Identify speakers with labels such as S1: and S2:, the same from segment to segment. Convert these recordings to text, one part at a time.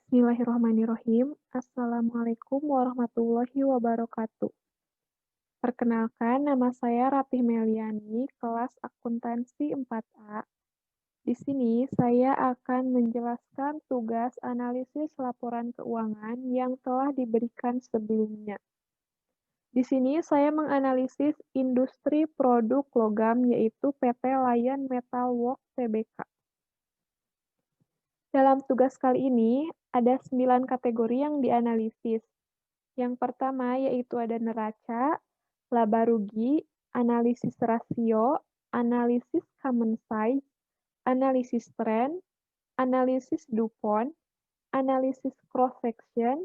S1: Bismillahirrahmanirrahim. Assalamualaikum warahmatullahi wabarakatuh. Perkenalkan, nama saya Ratih Meliani, kelas akuntansi 4A. Di sini saya akan menjelaskan tugas analisis laporan keuangan yang telah diberikan sebelumnya. Di sini saya menganalisis industri produk logam yaitu PT Lion Metal Works Tbk. Dalam tugas kali ini, ada 9 kategori yang dianalisis. Yang pertama yaitu ada neraca, laba rugi, analisis rasio, analisis common size, analisis tren, analisis DuPont, analisis cross section,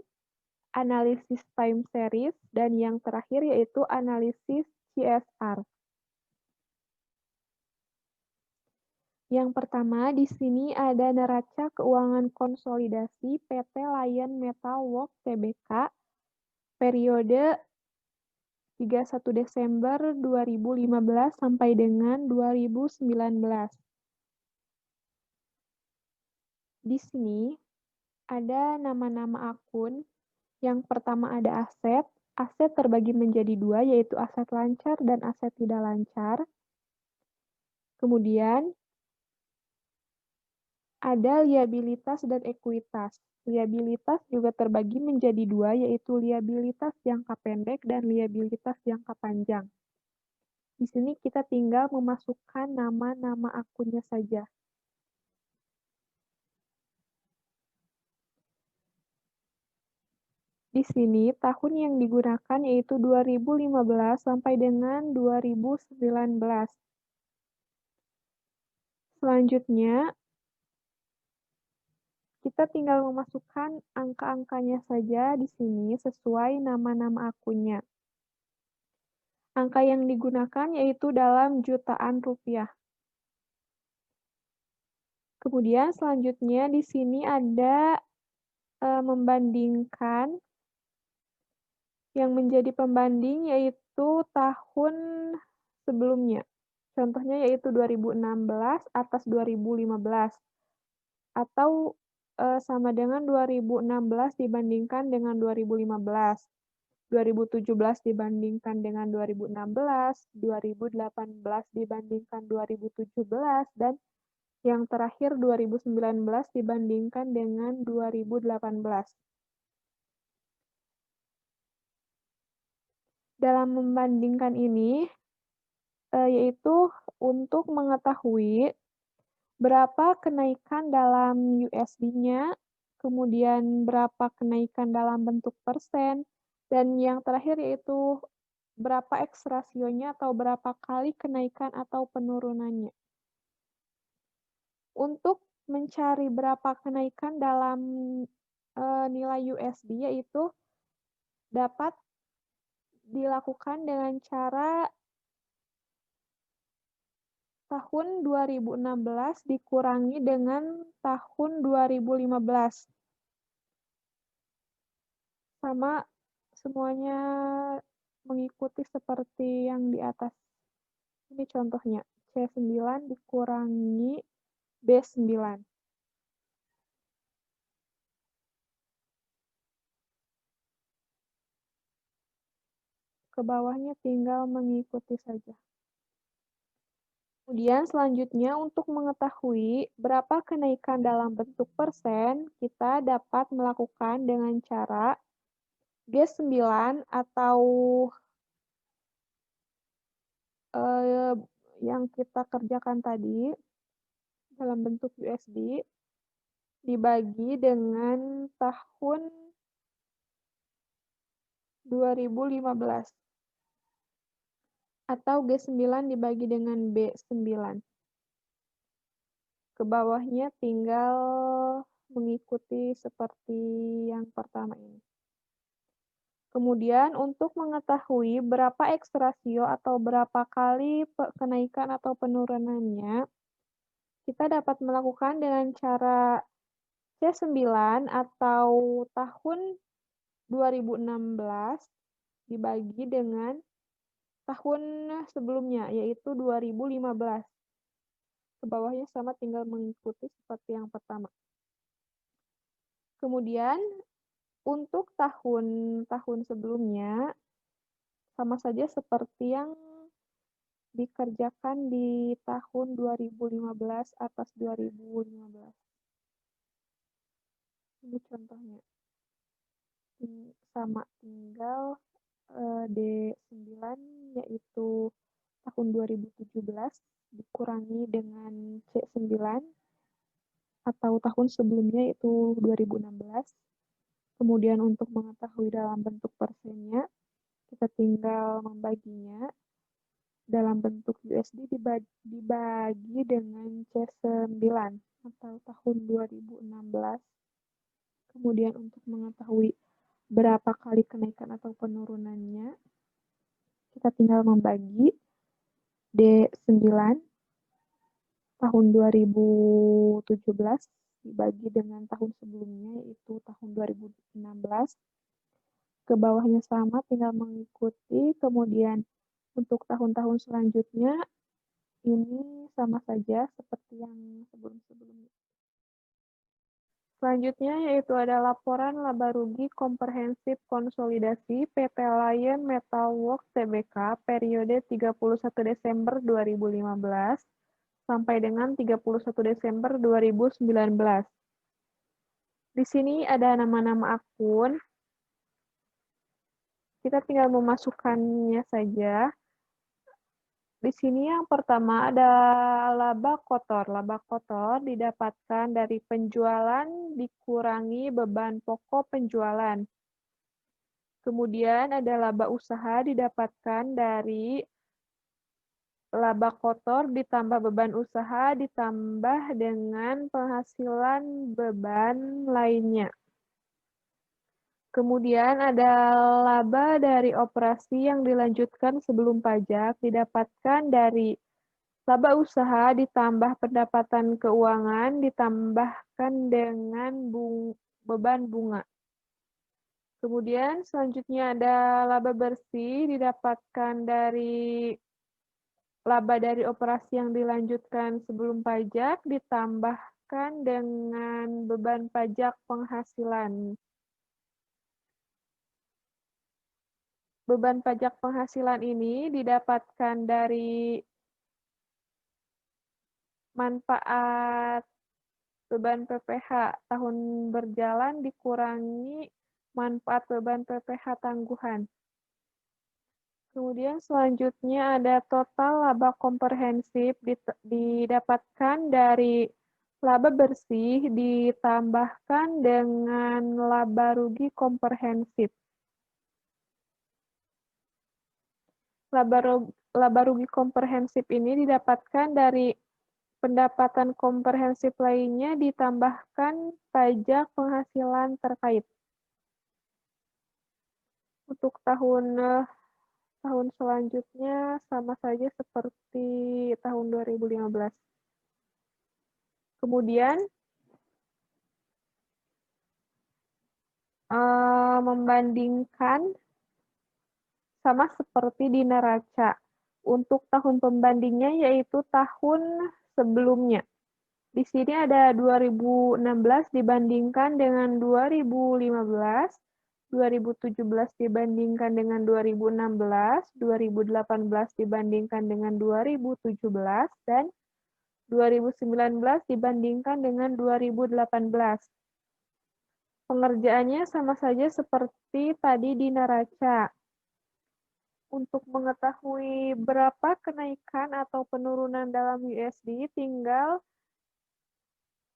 S1: analisis time series, dan yang terakhir yaitu analisis CSR. Yang pertama di sini ada neraca keuangan konsolidasi PT Lion Metal Works Tbk periode 31 Desember 2015 sampai dengan 2019. Di sini ada nama-nama akun. Yang pertama ada aset. Aset terbagi menjadi dua, yaitu aset lancar dan aset tidak lancar. Kemudian ada liabilitas dan ekuitas. Liabilitas juga terbagi menjadi dua, yaitu liabilitas jangka pendek dan liabilitas jangka panjang. Di sini kita tinggal memasukkan nama-nama akunnya saja. Di sini tahun yang digunakan yaitu 2015 sampai dengan 2019. Selanjutnya, kita tinggal memasukkan angka-angkanya saja di sini sesuai nama-nama akunnya. Angka yang digunakan yaitu dalam jutaan rupiah. Kemudian selanjutnya di sini ada membandingkan. Yang menjadi pembanding yaitu tahun sebelumnya. Contohnya yaitu 2016 atas 2015. Atau sama dengan 2016 dibandingkan dengan 2015. 2017 dibandingkan dengan 2016, 2018 dibandingkan 2017, dan yang terakhir 2019 dibandingkan dengan 2018. Dalam membandingkan ini, yaitu untuk mengetahui berapa kenaikan dalam USD-nya, kemudian berapa kenaikan dalam bentuk persen, dan yang terakhir yaitu berapa X rasionya atau berapa kali kenaikan atau penurunannya. Untuk mencari berapa kenaikan dalam nilai USD yaitu dapat dilakukan dengan cara tahun 2016 dikurangi dengan tahun 2015. Sama semuanya mengikuti seperti yang di atas. Ini contohnya, C9 dikurangi B9. Ke bawahnya tinggal mengikuti saja. Kemudian selanjutnya untuk mengetahui berapa kenaikan dalam bentuk persen, kita dapat melakukan dengan cara G9 atau yang kita kerjakan tadi dalam bentuk USD dibagi dengan tahun 2015 atau G9 dibagi dengan B9. Ke bawahnya tinggal mengikuti seperti yang pertama ini. Kemudian untuk mengetahui berapa X rasio atau berapa kali kenaikan atau penurunannya, kita dapat melakukan dengan cara C9 atau tahun 2016 dibagi dengan tahun sebelumnya, yaitu 2015. Ke bawahnya sama tinggal mengikuti seperti yang pertama. Kemudian untuk tahun-tahun sebelumnya, sama saja seperti yang dikerjakan di tahun 2015 atas 2015. Ini contohnya. Sama, tinggal D9 yaitu tahun 2017 dikurangi dengan C9 atau tahun sebelumnya yaitu 2016. Kemudian untuk mengetahui dalam bentuk persennya, kita tinggal membaginya dalam bentuk USD dibagi dengan C9 atau tahun 2016. Kemudian untuk mengetahui berapa kali kenaikan atau penurunannya, kita tinggal membagi D9 tahun 2017 dibagi dengan tahun sebelumnya, yaitu tahun 2016. Ke bawahnya sama, tinggal mengikuti. Kemudian untuk tahun-tahun selanjutnya, ini sama saja seperti yang sebelum-sebelumnya. Selanjutnya yaitu ada laporan laba rugi komprehensif konsolidasi PT Lion Metal Works Tbk periode 31 Desember 2015 sampai dengan 31 Desember 2019. Di sini ada nama-nama akun. Kita tinggal memasukkannya saja. Di sini yang pertama ada laba kotor. Laba kotor didapatkan dari penjualan dikurangi beban pokok penjualan. Kemudian ada laba usaha didapatkan dari laba kotor ditambah beban usaha ditambah dengan penghasilan beban lainnya. Kemudian ada laba dari operasi yang dilanjutkan sebelum pajak didapatkan dari laba usaha ditambah pendapatan keuangan ditambahkan dengan beban bunga. Kemudian selanjutnya ada laba bersih didapatkan dari laba dari operasi yang dilanjutkan sebelum pajak ditambahkan dengan beban pajak penghasilan. Beban pajak penghasilan ini didapatkan dari manfaat beban PPh tahun berjalan dikurangi manfaat beban PPh tangguhan. Kemudian selanjutnya ada total laba komprehensif didapatkan dari laba bersih ditambahkan dengan laba rugi komprehensif. Laba rugi komprehensif ini didapatkan dari pendapatan komprehensif lainnya ditambahkan pajak penghasilan terkait. Untuk tahun selanjutnya sama saja seperti tahun 2015. Kemudian membandingkan sama seperti di neraca. Untuk tahun pembandingnya yaitu tahun sebelumnya. Di sini ada 2016 dibandingkan dengan 2015, 2017 dibandingkan dengan 2016, 2018 dibandingkan dengan 2017, dan 2019 dibandingkan dengan 2018. Pengerjaannya sama saja seperti tadi di neraca. Untuk mengetahui berapa kenaikan atau penurunan dalam USD, tinggal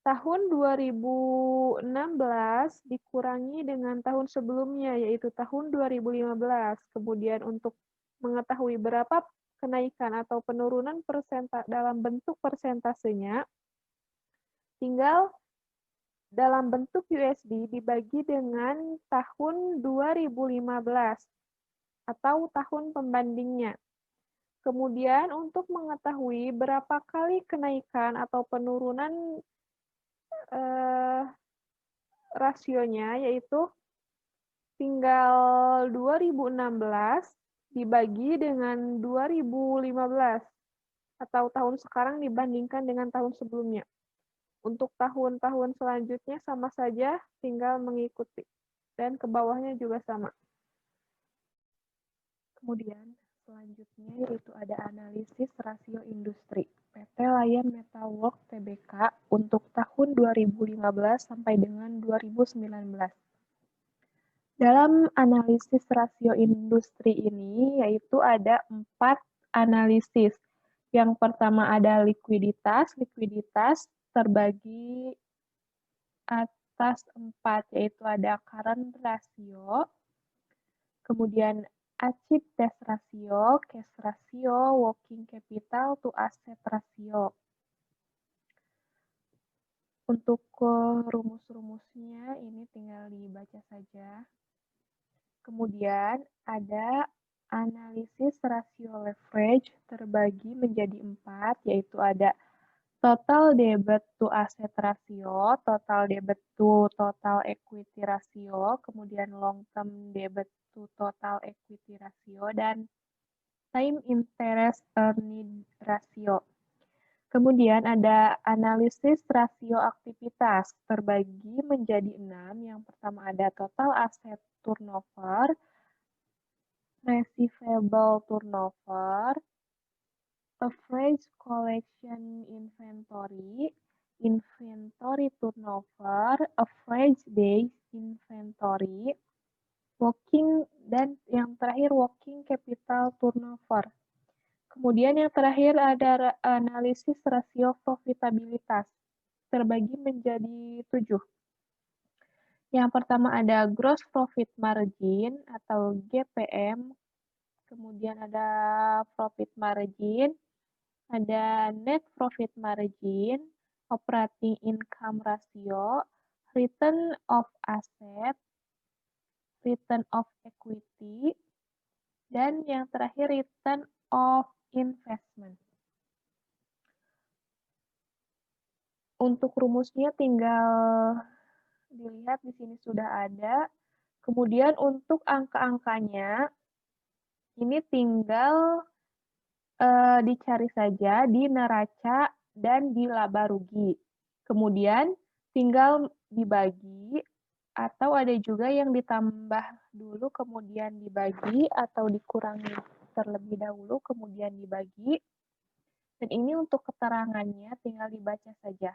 S1: tahun 2016 dikurangi dengan tahun sebelumnya, yaitu tahun 2015. Kemudian untuk mengetahui berapa kenaikan atau penurunan dalam bentuk persentasenya, tinggal dalam bentuk USD dibagi dengan tahun 2015 atau tahun pembandingnya. Kemudian untuk mengetahui berapa kali kenaikan atau penurunan rasionya, yaitu tinggal 2016 dibagi dengan 2015 atau tahun sekarang dibandingkan dengan tahun sebelumnya. Untuk tahun-tahun selanjutnya sama saja, tinggal mengikuti. Dan ke bawahnya juga sama. Kemudian selanjutnya yaitu ada analisis rasio industri. PT Lion Metal Works Tbk untuk tahun 2015 sampai dengan 2019. Dalam analisis rasio industri ini yaitu ada 4 analisis. Yang pertama ada likuiditas. Likuiditas terbagi atas 4, yaitu ada current ratio, kemudian achieved debt ratio, cash ratio, working capital to asset ratio. Untuk rumus-rumusnya ini tinggal dibaca saja. Kemudian ada analisis rasio leverage terbagi menjadi 4, yaitu ada total debit to asset ratio, total debit to total equity ratio, kemudian long term debit to total equity ratio, dan time interest earned ratio. Kemudian ada analisis rasio aktivitas terbagi menjadi 6. Yang pertama ada total asset turnover, receivable turnover, average collection inventory, inventory turnover, average days inventory, dan yang terakhir working capital turnover. Kemudian yang terakhir ada analisis rasio profitabilitas, terbagi menjadi 7. Yang pertama ada gross profit margin atau GPM, kemudian ada profit margin, ada net profit margin, operating income ratio, return of asset, return of equity, dan yang terakhir return of investment. Untuk rumusnya tinggal dilihat di sini sudah ada. Kemudian untuk angka-angkanya ini tinggal dicari saja di neraca dan di laba rugi. Kemudian tinggal dibagi atau ada juga yang ditambah dulu kemudian dibagi atau dikurangi terlebih dahulu kemudian dibagi. Dan ini untuk keterangannya tinggal dibaca saja.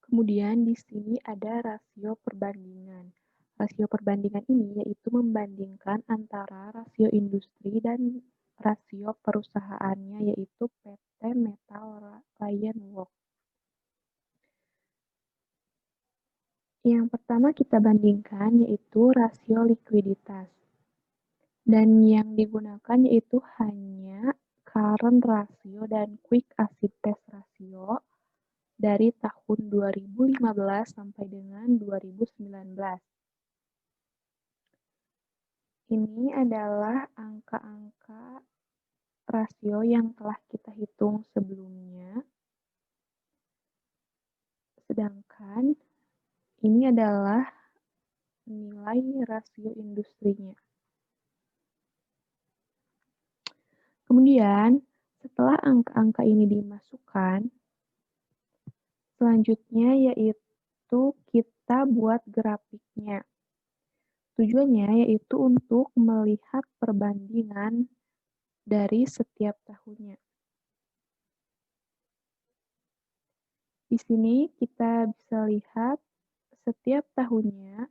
S1: Kemudian di sini ada rasio perbandingan. Rasio perbandingan ini yaitu membandingkan antara rasio industri dan rasio perusahaannya yaitu PT Metal Lion Works. Yang pertama kita bandingkan yaitu rasio likuiditas. Dan yang digunakan yaitu hanya current ratio dan quick acid test ratio dari tahun 2015 sampai dengan 2019. Ini adalah angka-angka rasio yang telah kita hitung sebelumnya. Sedangkan ini adalah nilai rasio industrinya. Kemudian, setelah angka-angka ini dimasukkan, selanjutnya yaitu kita buat grafiknya. Tujuannya yaitu untuk melihat perbandingan dari setiap tahunnya. Di sini kita bisa lihat setiap tahunnya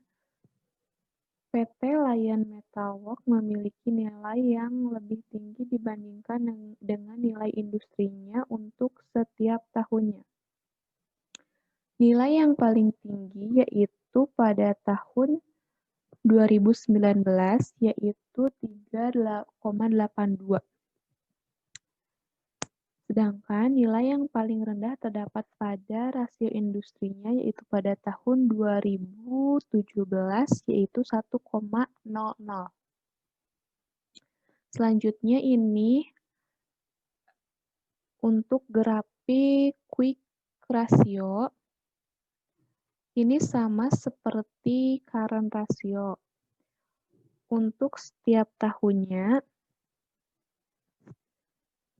S1: PT Lion Metal Works memiliki nilai yang lebih tinggi dibandingkan dengan nilai industrinya untuk setiap tahunnya. Nilai yang paling tinggi yaitu pada tahun 2019 yaitu 3,82. Sedangkan nilai yang paling rendah terdapat pada rasio industrinya yaitu pada tahun 2017 yaitu 1,00. Selanjutnya ini untuk grafik quick ratio ini sama seperti current ratio. Untuk setiap tahunnya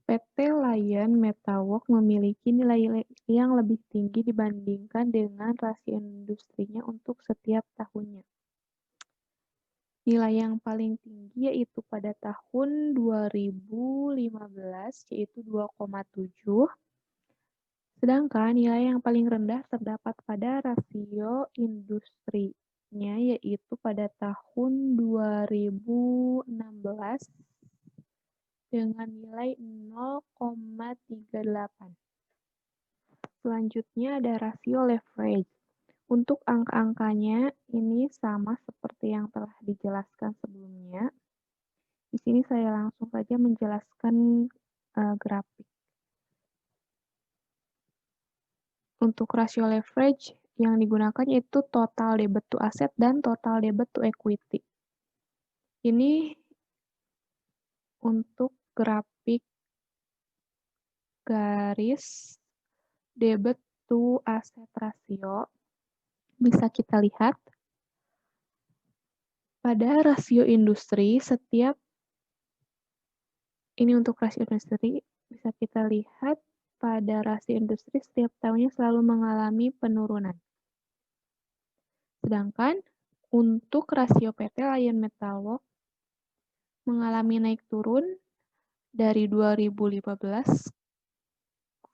S1: PT Lion Metalworks memiliki nilai yang lebih tinggi dibandingkan dengan rasio industrinya untuk setiap tahunnya. Nilai yang paling tinggi yaitu pada tahun 2015 yaitu 2,7, sedangkan nilai yang paling rendah terdapat pada rasio industrinya yaitu pada tahun 2016 dengan nilai 0,38. Selanjutnya ada rasio leverage. Untuk angka-angkanya ini sama seperti yang telah dijelaskan sebelumnya. Di sini saya langsung saja menjelaskan grafik. Untuk rasio leverage yang digunakan yaitu total debit to asset dan total debit to equity. Ini untuk grafik garis debit to asset rasio. Bisa kita lihat pada rasio industri ini untuk rasio industri bisa kita lihat pada rasio industri setiap tahunnya selalu mengalami penurunan. Sedangkan untuk rasio PT Lion Metalworks mengalami naik turun dari 2015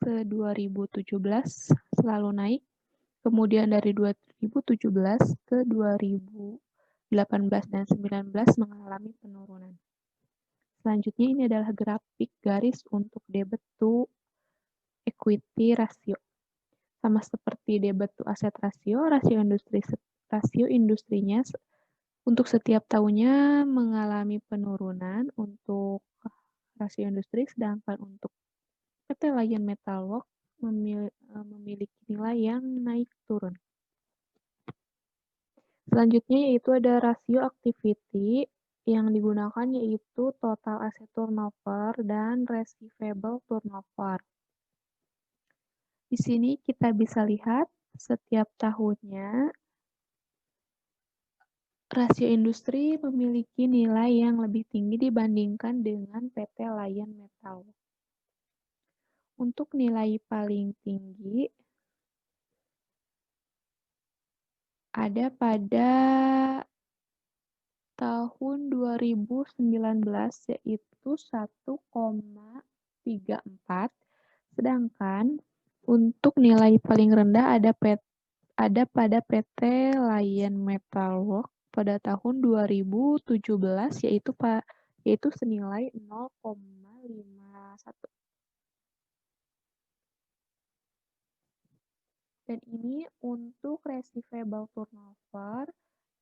S1: ke 2017 selalu naik, kemudian dari 2017 ke 2018 dan 2019 mengalami penurunan. Selanjutnya ini adalah grafik garis untuk debit to equity rasio. Sama seperti debit to asset rasio, rasio industrinya untuk setiap tahunnya mengalami penurunan untuk rasio industri, sedangkan untuk PT Lion Metalworks memiliki nilai yang naik turun. Selanjutnya yaitu ada rasio activity yang digunakan yaitu total asset turnover dan receivable turnover. Di sini kita bisa lihat setiap tahunnya rasio industri memiliki nilai yang lebih tinggi dibandingkan dengan PT Lion Metalworks. Untuk nilai paling tinggi ada pada tahun 2019 yaitu 1,34, sedangkan untuk nilai paling rendah ada pada PT Lion Metalworks pada tahun 2017 yaitu senilai 0,51. Dan ini untuk receivable turnover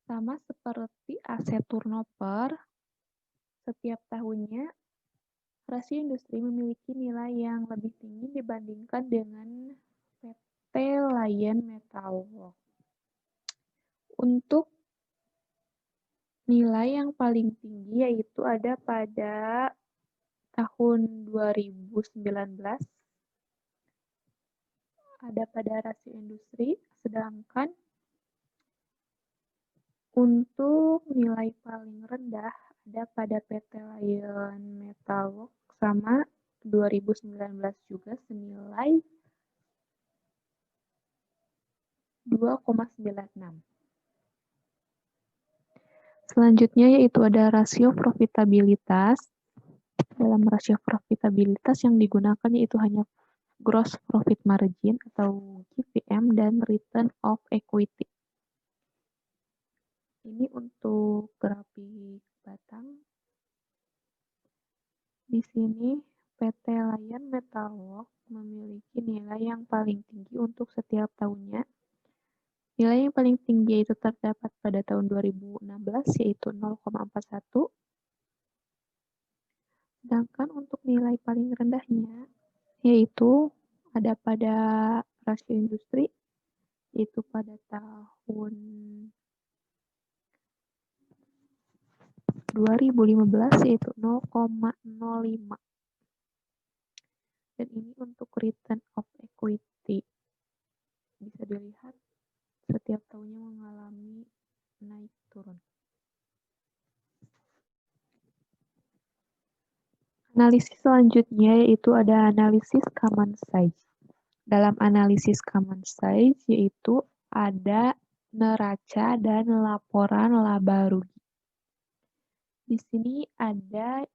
S1: sama seperti aset turnover, setiap tahunnya rasio industri memiliki nilai yang lebih tinggi dibandingkan dengan PT Lion Metalworks. Untuk nilai yang paling tinggi yaitu ada pada tahun 2019, ada pada rasio industri, sedangkan untuk nilai paling rendah ada pada PT Lion Metalworks sama 2019 juga senilai 2,96. Selanjutnya yaitu ada rasio profitabilitas. Dalam rasio profitabilitas yang digunakan yaitu hanya gross profit margin atau GPM dan return of equity. Ini untuk grafik batang. Di sini PT Lion Metalworks memiliki nilai yang paling tinggi untuk setiap tahunnya. Nilai yang paling tinggi yaitu terdapat pada tahun 2016 yaitu 0,41. Sedangkan untuk nilai paling rendahnya yaitu ada pada rasio industri yaitu pada tahun 2015 yaitu 0,05. Dan ini untuk return of equity. Bisa dilihat setiap tahunnya mengalami naik turun. Analisis selanjutnya yaitu ada analisis common size. Dalam analisis common size yaitu ada neraca dan laporan laba rugi. Di sini ada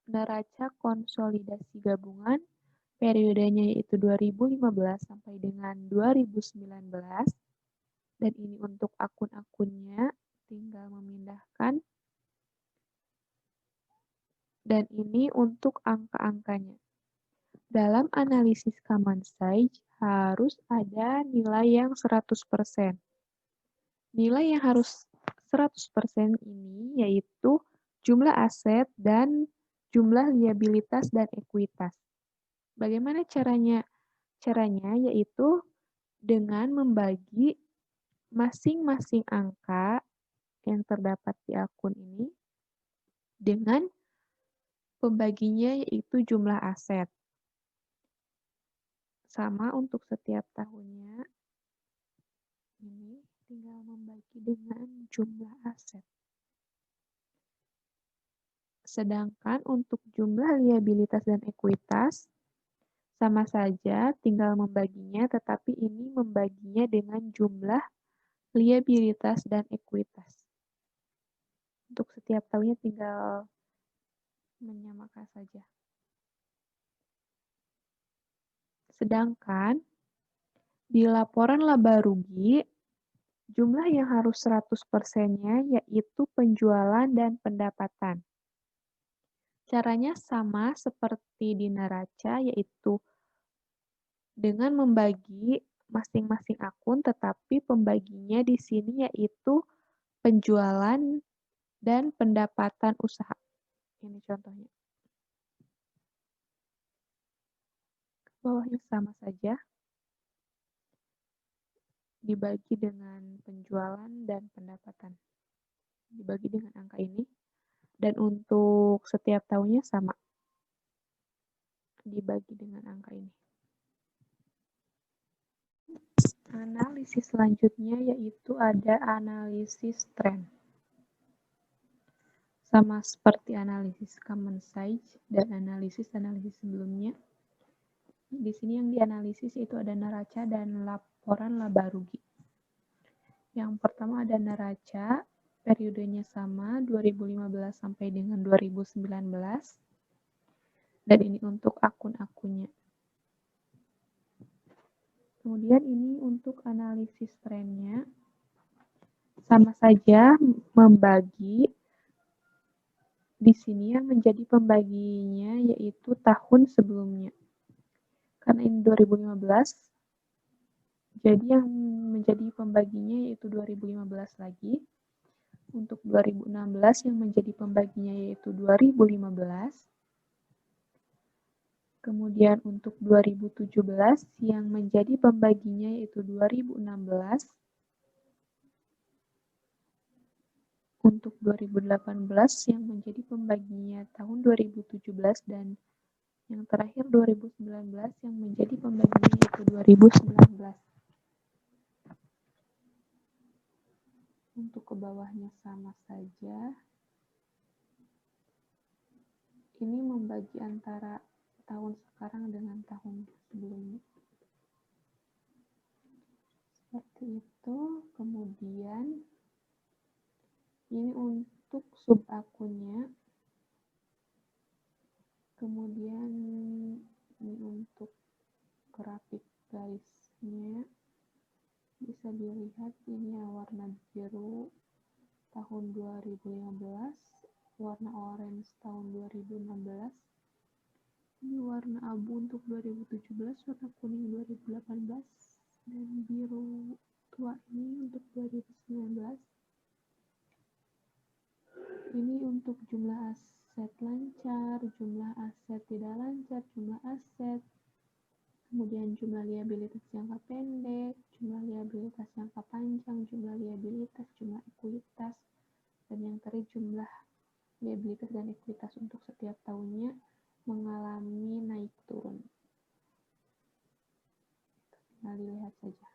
S1: neraca konsolidasi gabungan periodenya yaitu 2015 sampai dengan 2019 dan ini untuk akun-akunnya tinggal memindahkan dan ini untuk angka-angkanya. Dalam analisis common size harus ada nilai yang 100%. Nilai yang harus 100% ini yaitu jumlah aset dan jumlah liabilitas dan ekuitas. Bagaimana caranya? Caranya yaitu dengan membagi masing-masing angka yang terdapat di akun ini dengan pembaginya yaitu jumlah aset. Sama untuk setiap tahunnya, ini tinggal membagi dengan jumlah aset. Sedangkan untuk jumlah liabilitas dan ekuitas, sama saja tinggal membaginya, tetapi ini membaginya dengan jumlah liabilitas dan ekuitas. Untuk setiap tahunnya tinggal menyamakan saja. Sedangkan di laporan laba rugi, jumlah yang harus 100%-nya yaitu penjualan dan pendapatan. Caranya sama seperti di neraca, yaitu dengan membagi masing-masing akun, tetapi pembaginya di sini yaitu penjualan dan pendapatan usaha. Ini contohnya. Bawahnya sama saja. Dibagi dengan penjualan dan pendapatan. Dibagi dengan angka ini. Dan untuk setiap tahunnya sama. Dibagi dengan angka ini. Analisis selanjutnya yaitu ada analisis tren. Sama seperti analisis common size dan analisis sebelumnya. Di sini yang dianalisis itu ada neraca dan laporan laba rugi. Yang pertama ada neraca, periodenya sama 2015 sampai dengan 2019. Dan ini untuk akun-akunnya. Kemudian ini untuk analisis trennya. Sama saja membagi. Di sini yang menjadi pembaginya yaitu tahun sebelumnya. Karena ini 2015, jadi yang menjadi pembaginya yaitu 2015 lagi. Untuk 2016 yang menjadi pembaginya yaitu 2015. Kemudian untuk 2017 yang menjadi pembaginya yaitu 2016. Untuk 2018 yang menjadi pembaginya tahun 2017 dan yang terakhir 2019 yang menjadi pembaginya yaitu 2019. Untuk ke bawahnya sama saja. Ini membagi antara tahun sekarang dengan tahun sebelumnya. Seperti itu. Kemudian ini untuk sub akunnya. Kemudian ini untuk grafik garisnya. Bisa dilihat ini warna biru tahun 2015, warna orange tahun 2016, ini warna abu untuk 2017, warna kuning 2018, dan biru tua ini untuk 2019. Ini untuk jumlah aset lancar, jumlah aset tidak lancar, jumlah aset, kemudian jumlah liabilitas jangka pendek, jumlah liabilitas jangka panjang, jumlah liabilitas, jumlah ekuitas, dan yang terakhir jumlah liabilitas dan ekuitas untuk setiap tahunnya mengalami naik turun. Tinggal dilihat saja.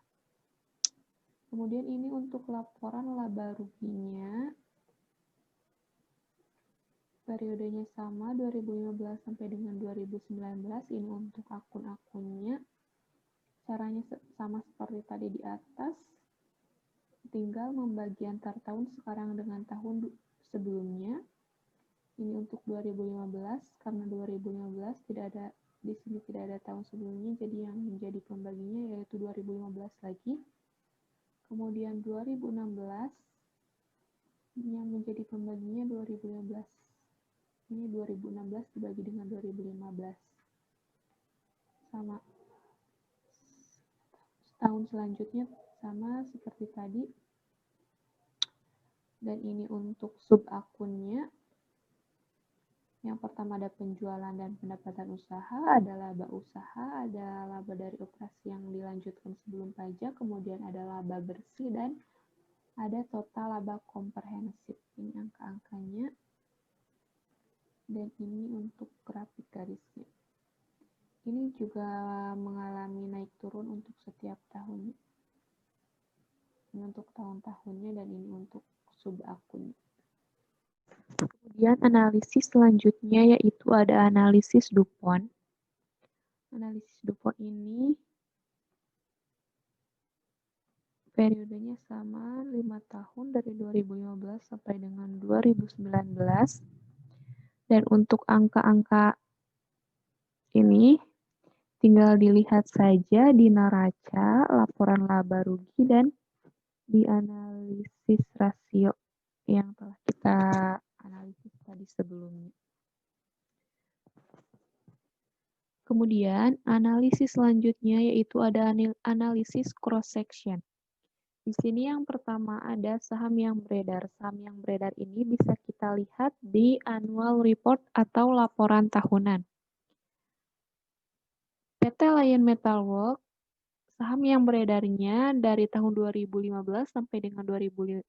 S1: Kemudian ini untuk laporan laba ruginya. periodenya sama 2015 sampai dengan 2019. Ini untuk akun-akunnya. Caranya sama seperti tadi di atas. Tinggal membagi antar tahun sekarang dengan tahun sebelumnya. Ini untuk 2015, karena 2015 tidak ada di sini, tidak ada tahun sebelumnya, jadi yang menjadi pembaginya yaitu 2015 lagi. Kemudian 2016 yang menjadi pembaginya 2015. Ini 2016 dibagi dengan 2015. Sama. Tahun selanjutnya sama seperti tadi. Dan ini untuk sub akunnya. Yang pertama ada penjualan dan pendapatan usaha, ada laba usaha, ada laba dari operasi yang dilanjutkan sebelum pajak, kemudian ada laba bersih, dan ada total laba komprehensif. Ini angka-angkanya. Dan ini untuk grafik garisnya. Ini juga mengalami naik turun untuk setiap tahunnya. Ini untuk tahun-tahunnya dan ini untuk sub akunnya. Kemudian analisis selanjutnya yaitu ada analisis DuPont. Analisis DuPont ini periodenya sama 5 tahun dari 2015 sampai dengan 2019. Dan untuk angka-angka ini tinggal dilihat saja di neraca, laporan laba rugi, dan di analisis rasio yang telah kita analisis tadi sebelumnya. Kemudian analisis selanjutnya yaitu ada analisis cross section. Di sini yang pertama ada saham yang beredar. Saham yang beredar ini bisa kita lihat di annual report atau laporan tahunan. PT Lion Metal Works, saham yang beredarnya dari tahun 2015 sampai dengan 2019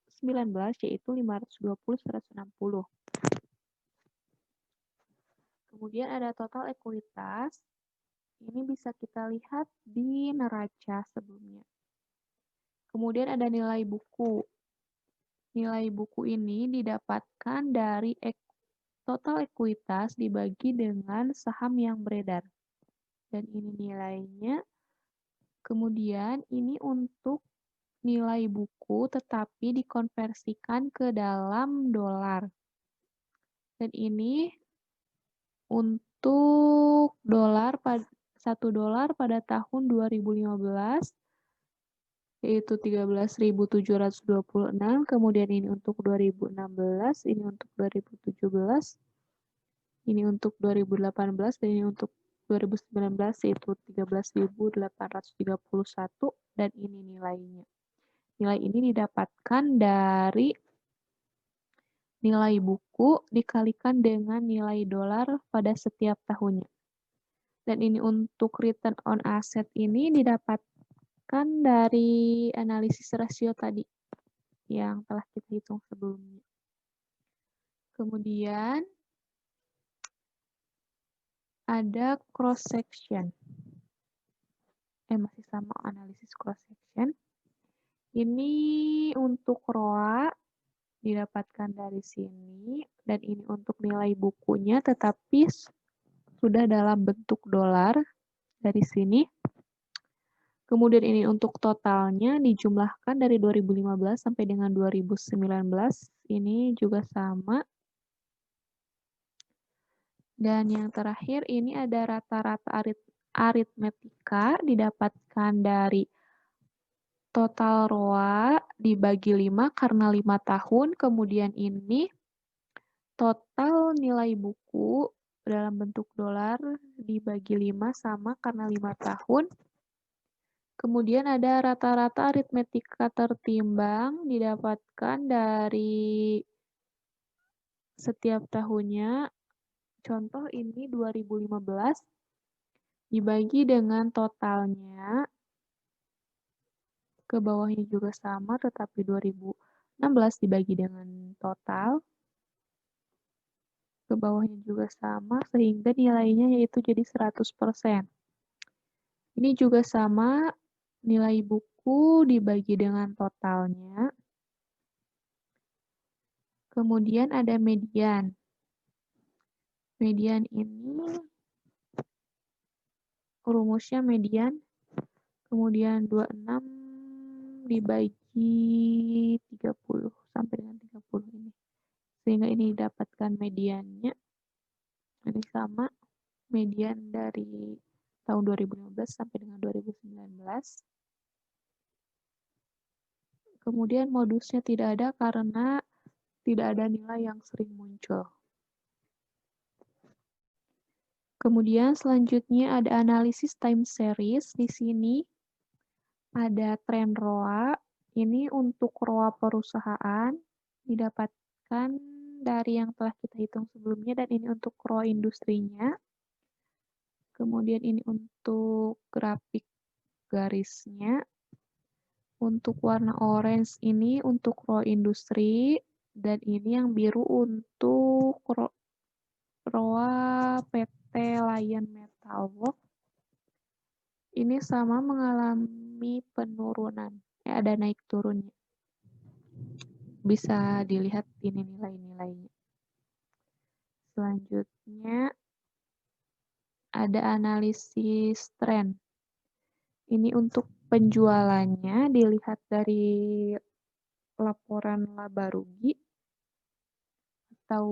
S1: yaitu 520-160. Kemudian ada total ekuitas. Ini bisa kita lihat di neraca sebelumnya. Kemudian ada nilai buku. Nilai buku ini didapatkan dari total ekuitas dibagi dengan saham yang beredar. Dan ini nilainya. Kemudian ini untuk nilai buku tetapi dikonversikan ke dalam dolar. Dan ini untuk $1 pada tahun 2015 yaitu 13.726, kemudian ini untuk 2016, ini untuk 2017, ini untuk 2018, dan ini untuk 2019 yaitu 13.831, dan ini nilainya. Nilai ini didapatkan dari nilai buku dikalikan dengan nilai dolar pada setiap tahunnya. Dan ini untuk return on asset ini didapatkan dari analisis rasio tadi yang telah kita hitung sebelumnya. Kemudian ada cross section. Masih sama analisis cross section. Ini untuk ROA didapatkan dari sini dan ini untuk nilai bukunya tetapi sudah dalam bentuk dolar dari sini. Kemudian ini untuk totalnya dijumlahkan dari 2015 sampai dengan 2019. Ini juga sama. Dan yang terakhir ini ada rata-rata aritmetika didapatkan dari total ROA dibagi 5 karena 5 tahun. Kemudian ini total nilai buku dalam bentuk dolar dibagi 5 sama karena 5 tahun. Kemudian ada rata-rata aritmetika tertimbang didapatkan dari setiap tahunnya. Contoh ini 2015 dibagi dengan totalnya. Ke bawahnya juga sama tetapi 2016 dibagi dengan total. Ke bawahnya juga sama sehingga nilainya yaitu jadi 100%. Ini juga sama. Nilai buku dibagi dengan totalnya. Kemudian ada median. Median ini rumusnya median, kemudian 26 dibagi 30 sampai dengan 30 ini. Sehingga ini didapatkan mediannya. Ini sama median dari tahun 2015 sampai dengan 2019. Kemudian modusnya tidak ada karena tidak ada nilai yang sering muncul. Kemudian selanjutnya ada analisis time series. Di sini ada tren ROA. Ini untuk ROA perusahaan didapatkan dari yang telah kita hitung sebelumnya, dan ini untuk ROA industrinya. Kemudian ini untuk grafik garisnya. Untuk warna orange ini untuk ROA industri, dan ini yang biru untuk ROA PT Lion Metal Works. Ini sama mengalami penurunan, ada naik turunnya. Bisa dilihat ini nilai-nilainya. Selanjutnya ada analisis tren. Ini untuk penjualannya dilihat dari laporan laba rugi atau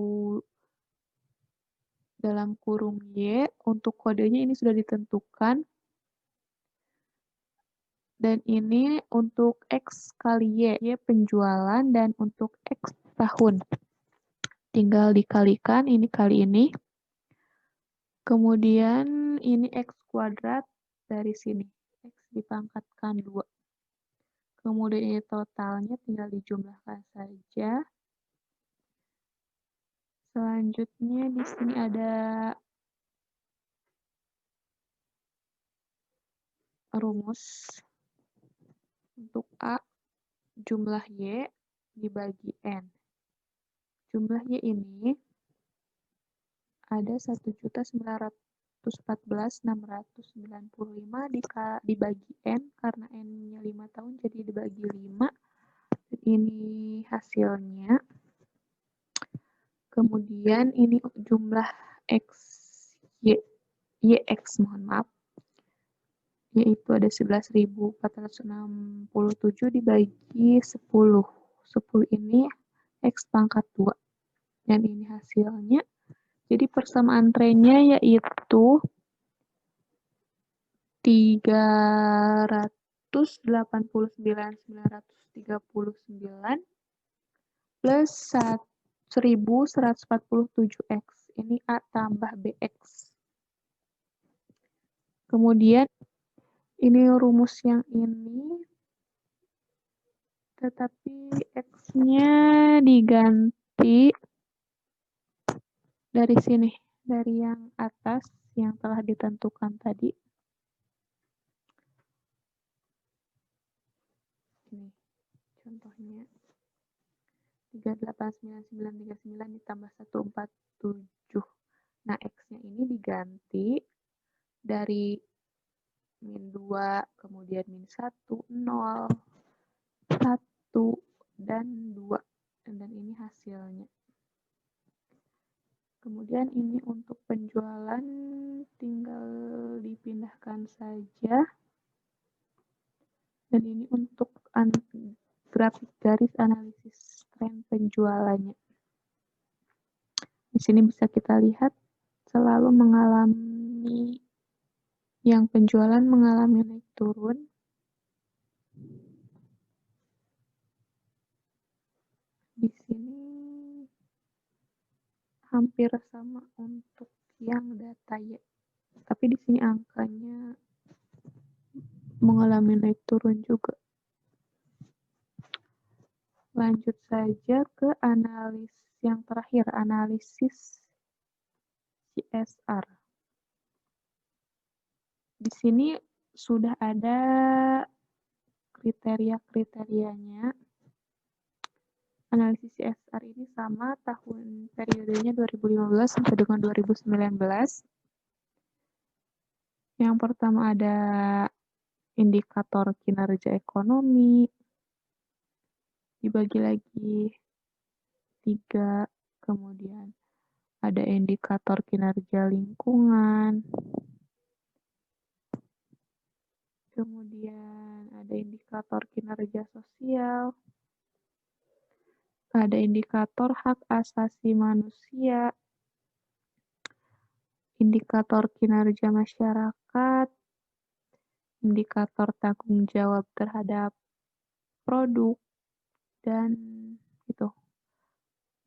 S1: dalam kurung Y. Untuk kodenya ini sudah ditentukan. Dan ini untuk X kali Y penjualan, dan untuk X tahun. Tinggal dikalikan ini kali ini. Kemudian ini X kuadrat dari sini. X dipangkatkan 2. Kemudian ini totalnya tinggal dijumlahkan saja. Selanjutnya di sini ada rumus. Untuk A, jumlah Y dibagi N. Jumlah Y ini ada 1.914.695 dibagi N, karena N-nya 5 tahun jadi dibagi 5. Ini hasilnya. Kemudian ini jumlah X, YX, mohon maaf. Yaitu ada 11.467 dibagi 10. 10 ini X pangkat 2. Dan ini hasilnya. Jadi persamaan trennya yaitu 389.939 plus 1.147X. Ini A tambah BX. Kemudian ini rumus yang ini, tetapi X-nya diganti dari sini, dari yang atas yang telah ditentukan tadi. Ini contohnya 389.939 ditambah 147. Nah, X-nya ini diganti dari min 2, kemudian min 1, 0, 1, dan 2. Dan ini hasilnya. Kemudian ini untuk penjualan tinggal dipindahkan saja. Dan ini untuk grafik garis analisis tren penjualannya. Di sini bisa kita lihat selalu mengalami, yang penjualan mengalami naik turun. Di sini hampir sama untuk yang data Y. Tapi di sini angkanya mengalami naik turun juga. Lanjut saja ke analis yang terakhir, analisis CSR. Di sini sudah ada kriteria-kriterianya. Analisis CSR ini sama tahun periodenya 2015 sampai dengan 2019. Yang pertama ada indikator kinerja ekonomi, dibagi lagi 3, kemudian ada indikator kinerja lingkungan, kemudian ada indikator kinerja sosial, ada indikator hak asasi manusia, indikator kinerja masyarakat, indikator tanggung jawab terhadap produk, dan gitu.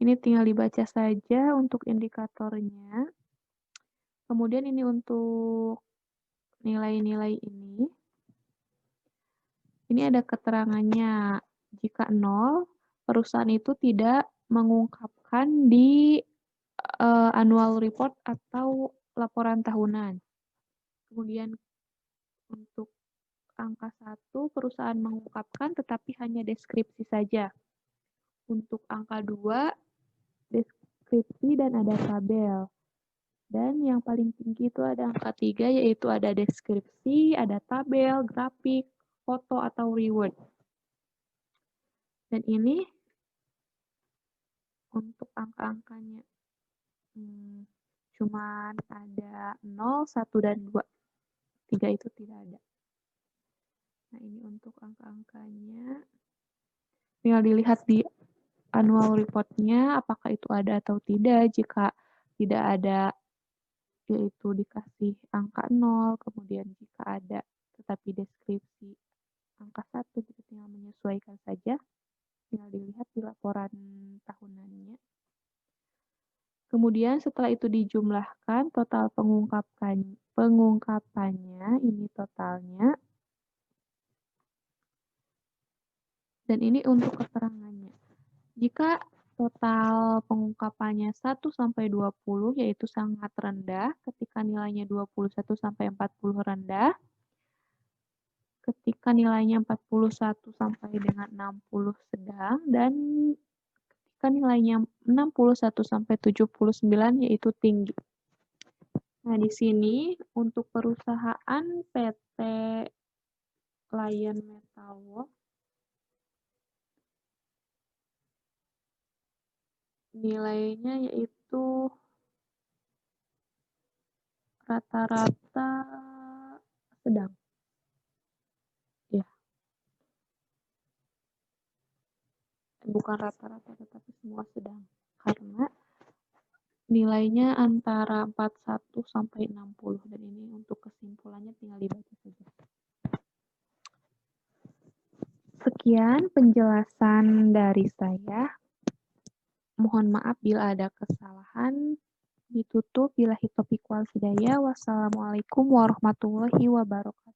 S1: Ini tinggal dibaca saja untuk indikatornya. Kemudian ini untuk nilai-nilai ini. Ini ada keterangannya. Jika 0, perusahaan itu tidak mengungkapkan di annual report atau laporan tahunan. Kemudian untuk angka 1, perusahaan mengungkapkan tetapi hanya deskripsi saja. Untuk angka 2, deskripsi dan ada tabel. Dan yang paling tinggi itu ada angka 3, yaitu ada deskripsi, ada tabel, grafik, foto, atau reward. Dan ini untuk angka-angkanya cuman ada 0, 1, dan 2. 3 itu tidak ada. Nah, ini untuk angka-angkanya. Tinggal dilihat di annual report-nya apakah itu ada atau tidak. Jika tidak ada, yaitu dikasih angka 0, kemudian jika ada tetapi deskripsi angka 1, kita tinggal menyesuaikan saja. Tinggal dilihat di laporan tahunannya. Kemudian setelah itu dijumlahkan total pengungkapannya, ini totalnya. Dan ini untuk keterangannya. Jika total pengungkapannya 1 sampai 20 yaitu sangat rendah, ketika nilainya 21 sampai 40 rendah, ketika nilainya 41 sampai dengan 60 sedang, dan ketika nilainya 61 sampai 79 yaitu tinggi. Nah, di sini untuk perusahaan PT Lion Metal Works nilainya yaitu rata-rata sedang. Ya. Bukan rata-rata tetapi semua sedang. Karena nilainya antara 41 sampai 60 dan ini untuk kesimpulannya tinggal dibaca saja. Sekian penjelasan dari saya. Mohon maaf bila ada kesalahan. Ditutup. Billahi taufiq wal hidayah. Wassalamualaikum warahmatullahi wabarakatuh.